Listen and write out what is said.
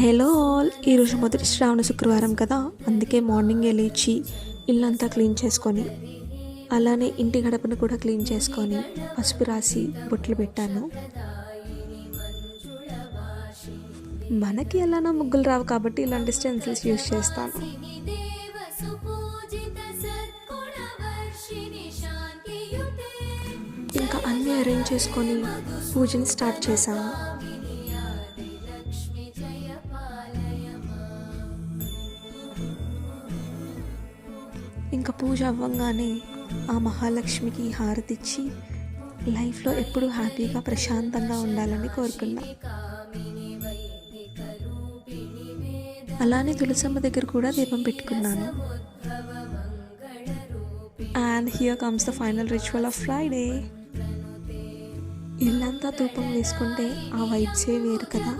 Hello all, ఈరోజు మొదటి శ్రావణ శుక్రవారం కదా, అందుకే మార్నింగే లేచి ఇల్లంతా క్లీన్ చేసుకొని, అలానే ఇంటి గడపను కూడా క్లీన్ చేసుకొని పసుపు రాసి బొట్లు పెట్టాను. మనకి ఎలానో ముగ్గులు రావు కాబట్టి ఇలాంటి స్టెన్సిల్స్ యూజ్ చేస్తాను. ఇంకా అన్నీ అరేంజ్ చేసుకొని పూజని స్టార్ట్ చేశాము. ఇంకా పూజ అవ్వంగానే ఆ మహాలక్ష్మికి హారతిచ్చి లైఫ్లో ఎప్పుడూ హ్యాపీగా ప్రశాంతంగా ఉండాలని కోరుకున్నా. అలానే తులసమ్మ దగ్గర కూడా దీపం పెట్టుకున్నాను. And here comes the final ritual of Friday. ఇల్లంతా ధూపం వేసుకుంటే ఆ వైబ్సే వేరు కదా.